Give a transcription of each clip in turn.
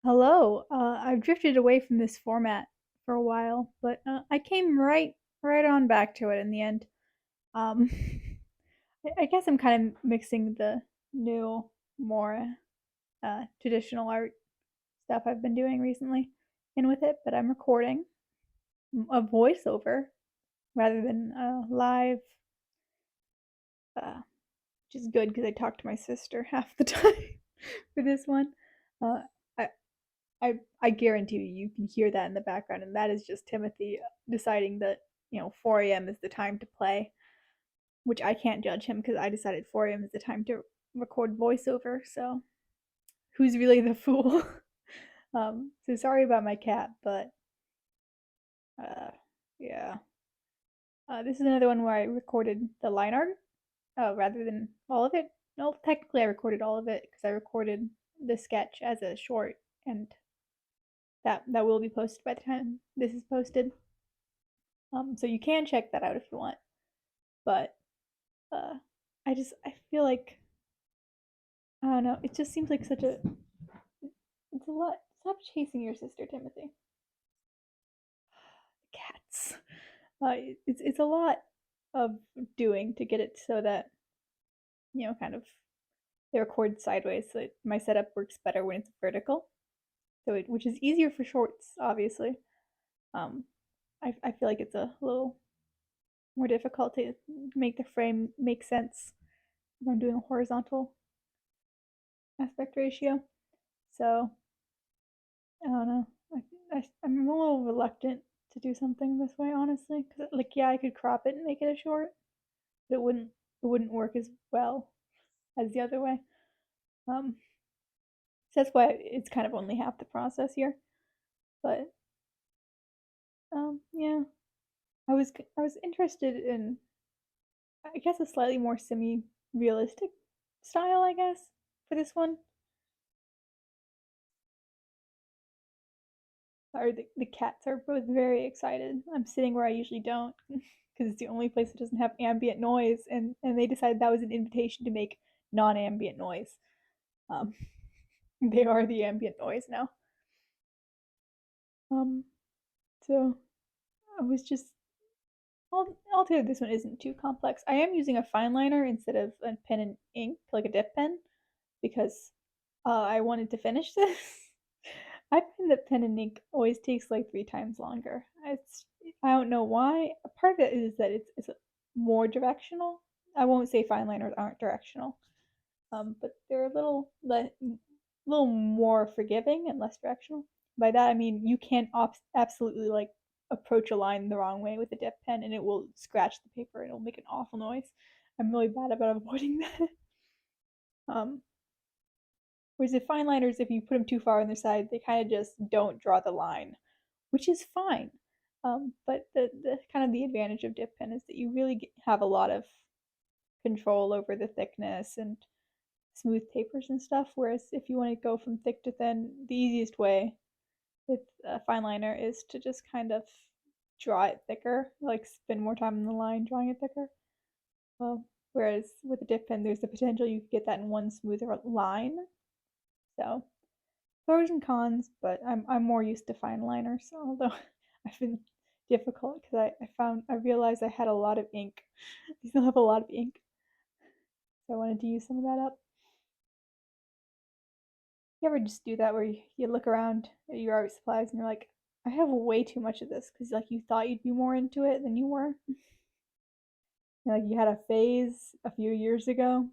Hello. I've drifted away from this format for a while, but I came right on back to it in the end. Um, I guess I'm kind of mixing the new, more traditional art stuff I've been doing recently in with it, but I'm recording a voiceover rather than live, which is good because I talk to my sister half the time for this one. Uh, I, I guarantee you can hear that in the background, and that is just Timothy deciding that 4 a.m. is the time to play, which I can't judge him because I decided 4 a.m. is the time to record voiceover. So who's really the fool? So sorry about my cat, but uh, yeah. This is another one where I recorded the line art rather than all of it. No, technically I recorded all of it because I recorded the sketch as a short, and that will be posted by the time this is posted. So you can check that out if you want. But uh, I feel like I don't know. It just seems like such a it's a lot. Stop chasing your sister, Timothy. Cats. It's a lot of doing to get it so that kind of they record sideways. So my setup works better when it's vertical. Which is easier for shorts, obviously. Um, I feel like it's a little more difficult to make the frame make sense when I'm doing a horizontal aspect ratio. So I don't know. I'm a little reluctant to do something this way, honestly. Because like, yeah, I could crop it and make it a short, but it wouldn't work as well as the other way. So that's why it's kind of only half the process here. But yeah, I was interested in, I guess, a slightly more semi-realistic style, I guess, for this one. Or the cats are both very excited. I'm sitting where I usually don't because it's the only place that doesn't have ambient noise, and they decided that was an invitation to make non-ambient noise. Um, they are the ambient noise now. Um, so I was just altogether this one isn't too complex. I am using a fine liner instead of a pen and ink, like a dip pen, because I wanted to finish this. I find that pen and ink always takes like 3 times longer. I don't know why. Part of it is that it's more directional. I won't say fine liners aren't directional, but they're little more forgiving and less directional. By that I mean you can't absolutely like approach a line the wrong way with a dip pen and it will scratch the paper and it'll make an awful noise. I'm really bad about avoiding that. Um, Whereas the fine liners, if you put them too far on their side, they kind of just don't draw the line, which is fine. But the kind of the advantage of dip pen is that you really have a lot of control over the thickness and smooth papers and stuff. Whereas if you want to go from thick to thin, the easiest way with a fine liner is to just kind of draw it thicker, like spend more time on the line drawing it thicker. Whereas with a dip pen, there's the potential you could get that in one smoother line. So pros and cons, but I'm more used to fine liners, although I've been difficult because I realized I had a lot of ink. I still have a lot of ink, so I wanted to use some of that up. You ever just do that where you look around at your art supplies and you're like, I have way too much of this because like you thought you'd be more into it than you were. And, like you had a phase a few years ago. And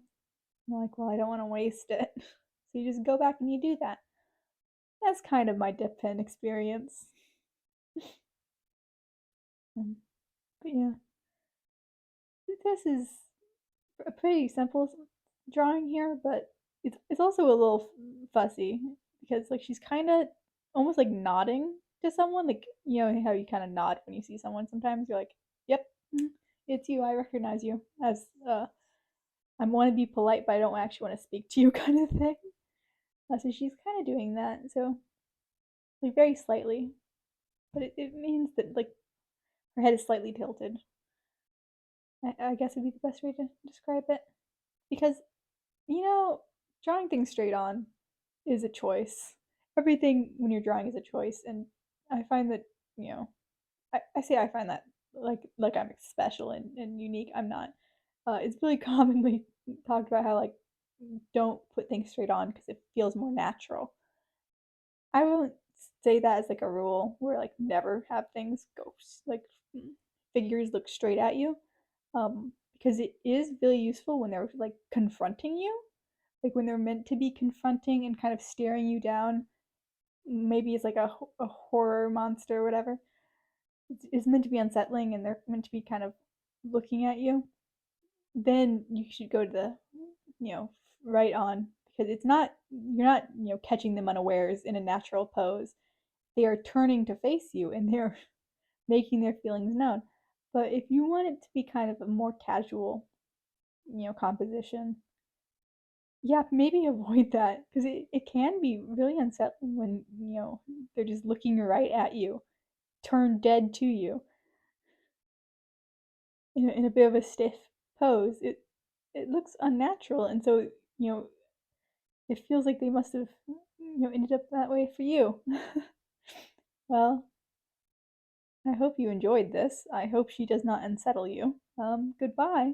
you're like, well, I don't want to waste it, so you just go back and you do that. That's kind of my dip pen experience. But yeah, this is a pretty simple drawing here, but it's also a little fussy because like she's kind of almost like nodding to someone, like how you kind of nod when you see someone. Sometimes you're like, "Yep, it's you. I recognize you." As I want to be polite, but I don't actually want to speak to you, kind of thing. So she's kind of doing that. So like very slightly, but it means that like her head is slightly tilted. I guess would be the best way to describe it because you know, drawing things straight on is a choice. everything when you're drawing is a choice, and I find that, you know, I say I find that like I'm special and unique. I'm not. It's really commonly talked about how like don't put things straight on because it feels more natural. I won't say that as like a rule where like never have things go like figures look straight at you, because it is really useful when they're like confronting you, like when they're meant to be confronting and kind of staring you down. Maybe it's like a horror monster or whatever. It's meant to be unsettling and they're meant to be kind of looking at you. Then you should go to the, you know, right on, because it's not, you're not, you know, catching them unawares in a natural pose. They are turning to face you and they're making their feelings known. But if you want it to be kind of a more casual, you know, composition, yeah, maybe avoid that because it can be really unsettling when, you know, they're just looking right at you, turned dead to you in a bit of a stiff pose. It looks unnatural, and so, you know, it feels like they must have, you know, ended up that way for you. Well, I hope you enjoyed this. I hope she does not unsettle you. Goodbye.